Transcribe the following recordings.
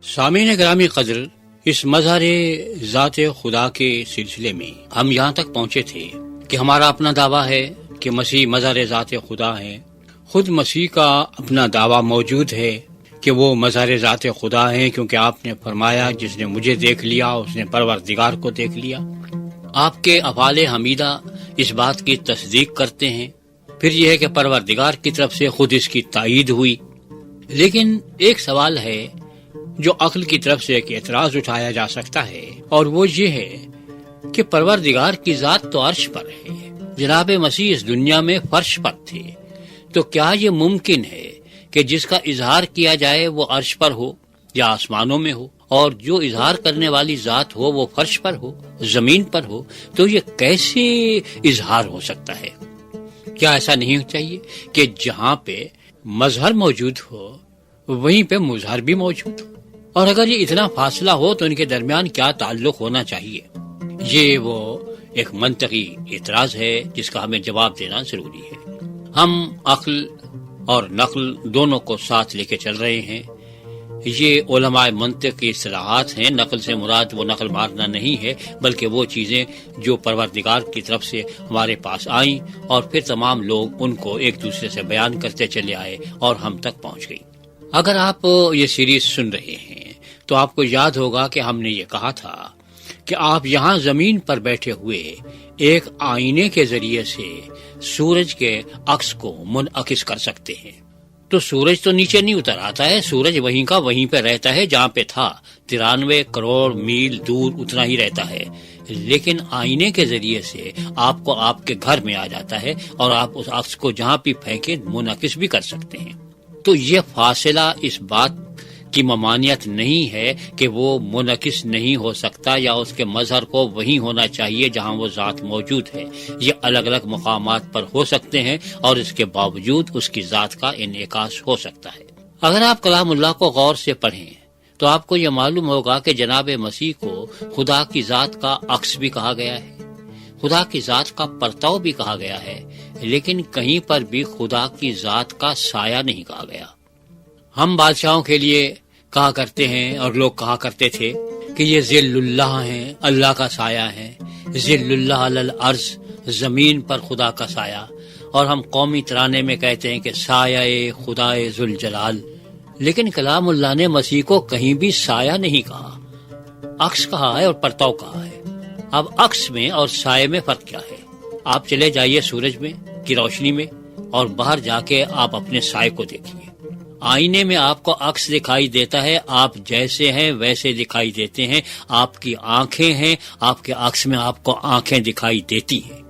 سامعین گرامی قدر، اس مظہر ذات خدا کے سلسلے میں ہم یہاں تک پہنچے تھے کہ ہمارا اپنا دعویٰ ہے کہ مسیح مظہر ذات خدا ہے۔ خود مسیح کا اپنا دعویٰ موجود ہے کہ وہ مظہر ذات خدا ہیں، کیونکہ آپ نے فرمایا جس نے مجھے دیکھ لیا اس نے پروردگار کو دیکھ لیا۔ آپ کے افعال حمیدہ اس بات کی تصدیق کرتے ہیں۔ پھر یہ ہے کہ پروردگار کی طرف سے خود اس کی تائید ہوئی۔ لیکن ایک سوال ہے جو عقل کی طرف سے ایک اعتراض اٹھایا جا سکتا ہے، اور وہ یہ ہے کہ پروردگار کی ذات تو عرش پر ہے، جناب مسیح اس دنیا میں فرش پر تھے، تو کیا یہ ممکن ہے کہ جس کا اظہار کیا جائے وہ عرش پر ہو یا آسمانوں میں ہو، اور جو اظہار کرنے والی ذات ہو وہ فرش پر ہو، زمین پر ہو؟ تو یہ کیسے اظہار ہو سکتا ہے؟ کیا ایسا نہیں چاہیے کہ جہاں پہ مظہر موجود ہو وہیں پہ مظہر بھی موجود ہو؟ اور اگر یہ اتنا فاصلہ ہو تو ان کے درمیان کیا تعلق ہونا چاہیے؟ یہ وہ ایک منطقی اعتراض ہے جس کا ہمیں جواب دینا ضروری ہے۔ ہم عقل اور نقل دونوں کو ساتھ لے کے چل رہے ہیں۔ یہ علماء منطق کی اصطلاحات ہیں۔ نقل سے مراد وہ نقل مارنا نہیں ہے، بلکہ وہ چیزیں جو پروردگار کی طرف سے ہمارے پاس آئیں اور پھر تمام لوگ ان کو ایک دوسرے سے بیان کرتے چلے آئے اور ہم تک پہنچ گئی۔ اگر آپ یہ سیریز سن رہے ہیں تو آپ کو یاد ہوگا کہ ہم نے یہ کہا تھا کہ آپ یہاں زمین پر بیٹھے ہوئے ایک آئینے کے ذریعے سے سورج کے عکس کو منعکس کر سکتے ہیں۔ تو سورج تو نیچے نہیں اتر آتا ہے، سورج وہیں کا وہیں پہ رہتا ہے جہاں پہ تھا، 93 کروڑ میل دور اتنا ہی رہتا ہے، لیکن آئینے کے ذریعے سے آپ کو آپ کے گھر میں آ جاتا ہے اور آپ اس عکس کو جہاں بھی پھینکیں منعکس بھی کر سکتے ہیں۔ تو یہ فاصلہ اس بات کی ممانعت نہیں ہے کہ وہ منعکس نہیں ہو سکتا یا اس کے مظہر کو وہیں ہونا چاہیے جہاں وہ ذات موجود ہے۔ یہ الگ الگ مقامات پر ہو سکتے ہیں اور اس کے باوجود اس کی ذات کا انعکاس ہو سکتا ہے۔ اگر آپ کلام اللہ کو غور سے پڑھیں تو آپ کو یہ معلوم ہوگا کہ جناب مسیح کو خدا کی ذات کا عکس بھی کہا گیا ہے، خدا کی ذات کا پرتاؤ بھی کہا گیا ہے، لیکن کہیں پر بھی خدا کی ذات کا سایہ نہیں کہا گیا۔ ہم بادشاہوں کے لیے کہا کرتے ہیں اور لوگ کہا کرتے تھے کہ یہ ذل اللہ ہیں، اللہ کا سایہ ہے، ذل اللہ علی الارض، زمین پر خدا کا سایہ، اور ہم قومی ترانے میں کہتے ہیں کہ سایہ خدائے ذوالجلال۔ لیکن کلام اللہ نے مسیح کو کہیں بھی سایہ نہیں کہا، عکس کہا ہے اور پرتاؤ کہا ہے۔ اب عکس میں اور سائے میں فرق کیا ہے؟ آپ چلے جائیے سورج میں کی روشنی میں اور باہر جا کے آپ اپنے سائے کو دیکھیے۔ آئینے میں آپ کو عکس دکھائی دیتا ہے، آپ جیسے ہیں ویسے دکھائی دیتے ہیں۔ آپ کی آنکھیں ہیں، آپ کے عکس میں آپ کو آنکھیں دکھائی دیتی ہیں۔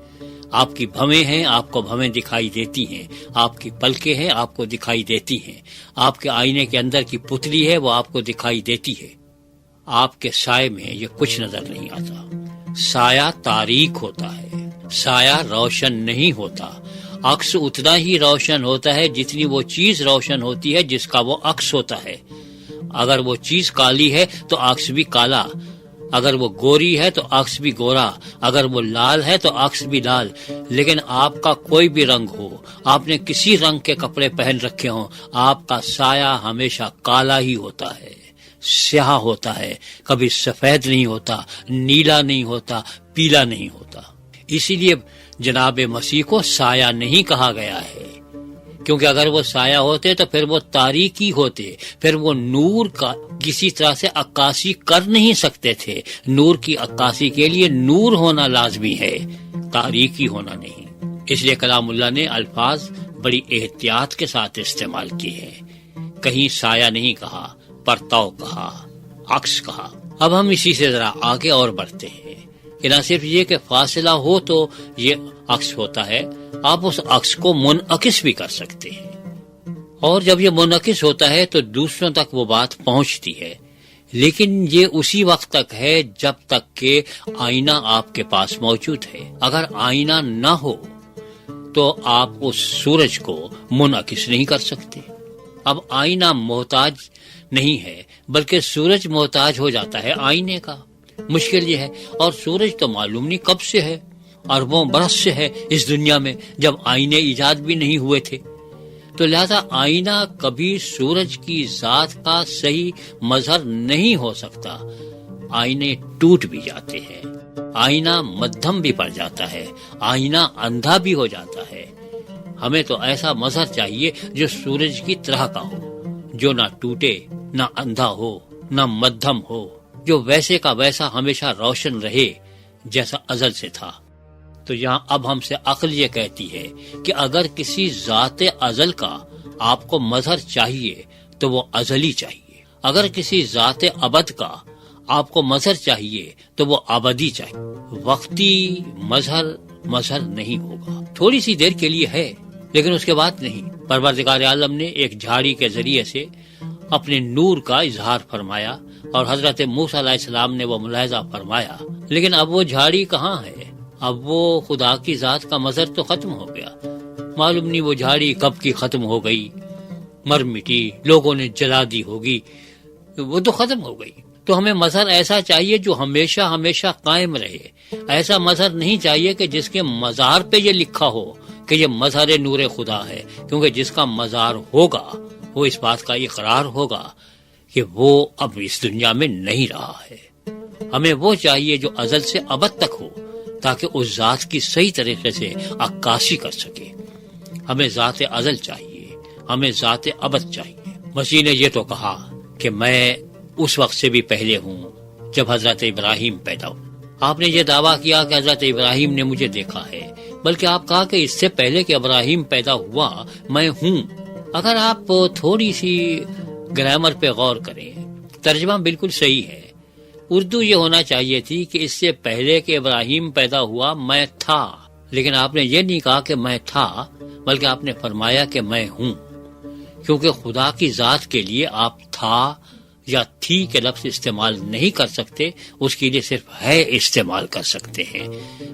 آپ کی بھویں ہیں، آپ کو بھویں دکھائی دیتی ہیں۔ آپ کی پلکیں ہیں، آپ کو دکھائی دیتی ہیں۔ آپ کے آئینے کے اندر کی پتلی ہے وہ آپ کو دکھائی دیتی ہے۔ آپ کے سائے میں یہ کچھ نظر نہیں آتا۔ سایہ تاریک ہوتا ہے، سایہ روشن نہیں ہوتا۔ عکس اتنا ہی روشن ہوتا ہے جتنی وہ چیز روشن ہوتی ہے جس کا وہ عکس ہوتا ہے۔ اگر وہ چیز کالی ہے تو عکس بھی کالا، اگر وہ گوری ہے تو عکس بھی گورا، اگر وہ لال ہے تو عکس بھی لال۔ لیکن آپ کا کوئی بھی رنگ ہو، آپ نے کسی رنگ کے کپڑے پہن رکھے ہوں، آپ کا سایہ ہمیشہ کالا ہی ہوتا ہے، سیاہ ہوتا ہے، کبھی سفید نہیں ہوتا، نیلا نہیں ہوتا، پیلا نہیں ہوتا۔ اسی لیے جناب مسیح کو سایہ نہیں کہا گیا ہے، کیونکہ اگر وہ سایہ ہوتے تو پھر وہ تاریکی ہوتے، پھر وہ نور کا کسی طرح سے عکاسی کر نہیں سکتے تھے۔ نور کی عکاسی کے لیے نور ہونا لازمی ہے، تاریکی ہونا نہیں۔ اس لیے کلام اللہ نے الفاظ بڑی احتیاط کے ساتھ استعمال کیے ہیں۔ کہیں سایہ نہیں کہا، پرتاؤ کہا، عکس کہا۔ اب ہم اسی سے ذرا آگے اور بڑھتے ہیں کہ نہ صرف یہ کہ فاصلہ ہو تو یہ عکس ہوتا ہے، آپ اس عکس کو منعکس بھی کر سکتے ہیں، اور جب یہ منعکس ہوتا ہے تو دوسروں تک وہ بات پہنچتی ہے۔ لیکن یہ اسی وقت تک ہے جب تک کہ آئینہ آپ کے پاس موجود ہے۔ اگر آئینہ نہ ہو تو آپ اس سورج کو منعکس نہیں کر سکتے۔ اب آئینہ محتاج نہیں ہے بلکہ سورج محتاج ہو جاتا ہے آئینے کا۔ مشکل یہ ہے، اور سورج تو معلوم نہیں کب سے ہے، اربوں برس سے ہے اس دنیا میں، جب آئینے ایجاد بھی نہیں ہوئے تھے۔ تو لہذا آئینہ کبھی سورج کی ذات کا صحیح مظہر نہیں ہو سکتا. آئینے ٹوٹ بھی جاتے ہیں، آئینہ مدھم بھی پڑ جاتا ہے، آئینہ اندھا بھی ہو جاتا ہے. ہمیں تو ایسا مظہر چاہیے جو سورج کی طرح کا ہو، جو نہ ٹوٹے، نہ اندھا ہو، نہ مدھم ہو، جو ویسے کا ویسا ہمیشہ روشن رہے جیسا ازل سے تھا. تو یہاں اب ہم سے عقل یہ کہتی ہے کہ اگر کسی ذات ازل کا آپ کو مظہر چاہیے تو وہ ازلی چاہیے، اگر کسی ذات ابد کا آپ کو مظہر چاہیے تو وہ ابدی چاہیے. وقتی مظہر نہیں ہوگا، تھوڑی سی دیر کے لیے ہے لیکن اس کے بعد نہیں. پروردگار عالم نے ایک جھاڑی کے ذریعے سے اپنے نور کا اظہار فرمایا اور حضرت موسیٰ علیہ السلام نے وہ ملاحظہ فرمایا، لیکن اب وہ جھاڑی کہاں ہے؟ اب وہ خدا کی ذات کا مظہر تو ختم ہو گیا. معلوم نہیں وہ جھاڑی کب کی ختم ہو گئی، مر مٹی، لوگوں نے جلا دی ہوگی، وہ تو ختم ہو گئی. تو ہمیں مظہر ایسا چاہیے جو ہمیشہ ہمیشہ قائم رہے. ایسا مظہر نہیں چاہیے کہ جس کے مزار پہ یہ لکھا ہو کہ یہ مظہر نور خدا ہے، کیونکہ جس کا مزار ہوگا وہ اس بات کا اقرار ہوگا کہ وہ اب اس دنیا میں نہیں رہا ہے. ہمیں وہ چاہیے جو ازل سے ابد تک ہو تاکہ اس ذات کی صحیح طریقے سے عکاسی کر سکے. ہمیں ذات ازل چاہیے، ہمیں ذات ابد چاہیے. مسیح نے یہ تو کہا کہ میں اس وقت سے بھی پہلے ہوں جب حضرت ابراہیم پیدا ہو. آپ نے یہ دعویٰ کیا کہ حضرت ابراہیم نے مجھے دیکھا ہے، بلکہ آپ کہا کہ اس سے پہلے کہ ابراہیم پیدا ہوا میں ہوں. اگر آپ تھوڑی سی گرامر پہ غور کریں، ترجمہ بالکل صحیح ہے. اردو یہ ہونا چاہیے تھی کہ اس سے پہلے کہ ابراہیم پیدا ہوا میں تھا، لیکن آپ نے یہ نہیں کہا کہ میں تھا، بلکہ آپ نے فرمایا کہ میں ہوں. کیونکہ خدا کی ذات کے لیے آپ تھا یا تھی کے لفظ استعمال نہیں کر سکتے، اس کے لیے صرف ہے استعمال کر سکتے ہیں.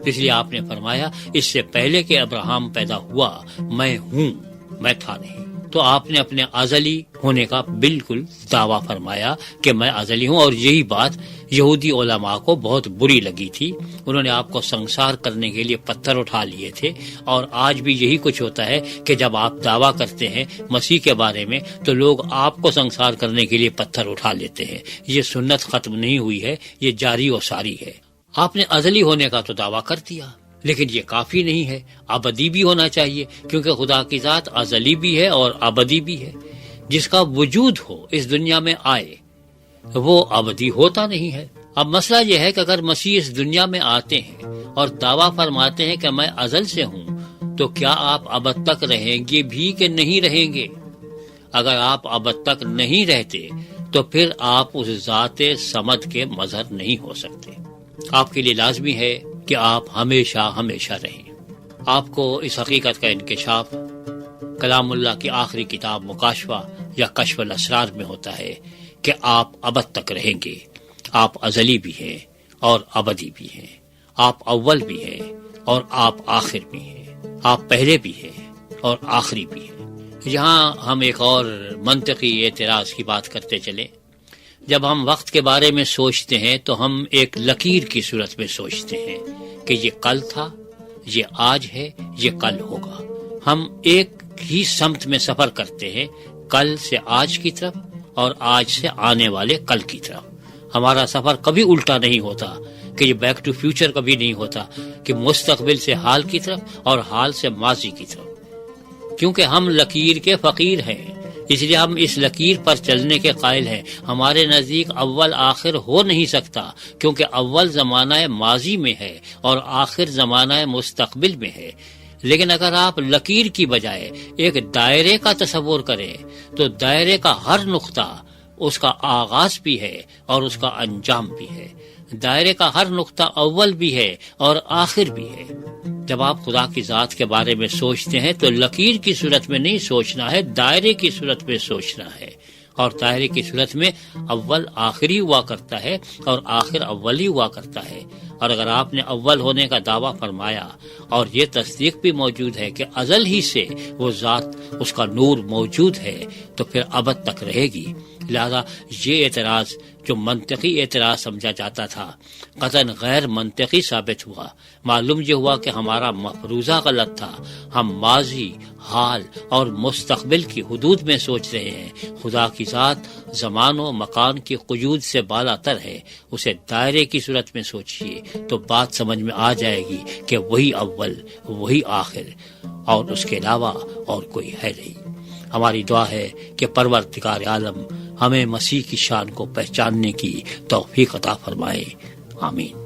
اس لیے آپ نے فرمایا اس سے پہلے کہ ابراہیم پیدا ہوا میں ہوں، میں تھا نہیں. تو آپ نے اپنے ازلی ہونے کا بالکل دعویٰ فرمایا کہ میں ازلی ہوں، اور یہی بات یہودی علماء کو بہت بری لگی تھی. انہوں نے آپ کو سنسار کرنے کے لیے پتھر اٹھا لیے تھے، اور آج بھی یہی کچھ ہوتا ہے کہ جب آپ دعویٰ کرتے ہیں مسیح کے بارے میں تو لوگ آپ کو سنسار کرنے کے لیے پتھر اٹھا لیتے ہیں. یہ سنت ختم نہیں ہوئی ہے، یہ جاری و ساری ہے. آپ نے ازلی ہونے کا تو دعویٰ کر دیا، لیکن یہ کافی نہیں ہے، ابدی بھی ہونا چاہیے، کیونکہ خدا کی ذات ازلی بھی ہے اور ابدی بھی ہے. جس کا وجود ہو اس دنیا میں آئے وہ ابدی ہوتا نہیں ہے. اب مسئلہ یہ ہے کہ اگر مسیح اس دنیا میں آتے ہیں اور دعویٰ فرماتے ہیں کہ میں ازل سے ہوں، تو کیا آپ ابد تک رہیں گے بھی کہ نہیں رہیں گے؟ اگر آپ ابد تک نہیں رہتے تو پھر آپ اس ذات صمد کے مظہر نہیں ہو سکتے. آپ کے لیے لازمی ہے کہ آپ ہمیشہ ہمیشہ رہیں. آپ کو اس حقیقت کا انکشاف کلام اللہ کی آخری کتاب مکاشفہ یا کشف الاسرار میں ہوتا ہے کہ آپ ابد تک رہیں گے. آپ ازلی بھی ہیں اور ابدی بھی ہیں، آپ اول بھی ہیں اور آپ آخر بھی ہیں، آپ پہلے بھی ہیں اور آخری بھی ہیں. یہاں ہم ایک اور منطقی اعتراض کی بات کرتے چلیں. جب ہم وقت کے بارے میں سوچتے ہیں تو ہم ایک لکیر کی صورت میں سوچتے ہیں کہ یہ کل تھا، یہ آج ہے، یہ کل ہوگا. ہم ایک ہی سمت میں سفر کرتے ہیں، کل سے آج کی طرف اور آج سے آنے والے کل کی طرف. ہمارا سفر کبھی الٹا نہیں ہوتا کہ یہ بیک ٹو فیوچر کبھی نہیں ہوتا کہ مستقبل سے حال کی طرف اور حال سے ماضی کی طرف. کیونکہ ہم لکیر کے فقیر ہیں، اس لیے ہم اس لکیر پر چلنے کے قائل ہیں. ہمارے نزدیک اول آخر ہو نہیں سکتا، کیونکہ اول زمانہ ماضی میں ہے اور آخر زمانہ مستقبل میں ہے. لیکن اگر آپ لکیر کی بجائے ایک دائرے کا تصور کریں تو دائرے کا ہر نقطہ اس کا آغاز بھی ہے اور اس کا انجام بھی ہے. دائرے کا ہر نقطہ اول بھی ہے اور آخر بھی ہے. جب آپ خدا کی ذات کے بارے میں سوچتے ہیں تو لکیر کی صورت میں نہیں سوچنا ہے، دائرے کی صورت میں سوچنا ہے. اور دائرے کی صورت میں اول آخری ہوا کرتا ہے اور آخر اول ہی ہوا کرتا ہے. اور اگر آپ نے اول ہونے کا دعویٰ فرمایا اور یہ تصدیق بھی موجود ہے کہ ازل ہی سے وہ ذات، اس کا نور موجود ہے، تو پھر ابد تک رہے گی. لہذا یہ اعتراض جو منطقی اعتراض سمجھا جاتا تھا قطعاً غیر منطقی ثابت ہوا۔ معلوم یہ ہوا کہ ہمارا مفروضہ غلط تھا، ہم ماضی، حال اور مستقبل کی حدود میں سوچ رہے ہیں۔ خدا کی ذات زمان و مکان کی قیود سے بالا تر ہے، اسے دائرے کی صورت میں سوچئے تو بات سمجھ میں آ جائے گی کہ وہی اول، وہی آخر، اور اس کے علاوہ اور کوئی ہے نہیں۔ ہماری دعا ہے کہ پروردگار عالم ہمیں مسیح کی شان کو پہچاننے کی توفیق عطا فرمائے، آمین۔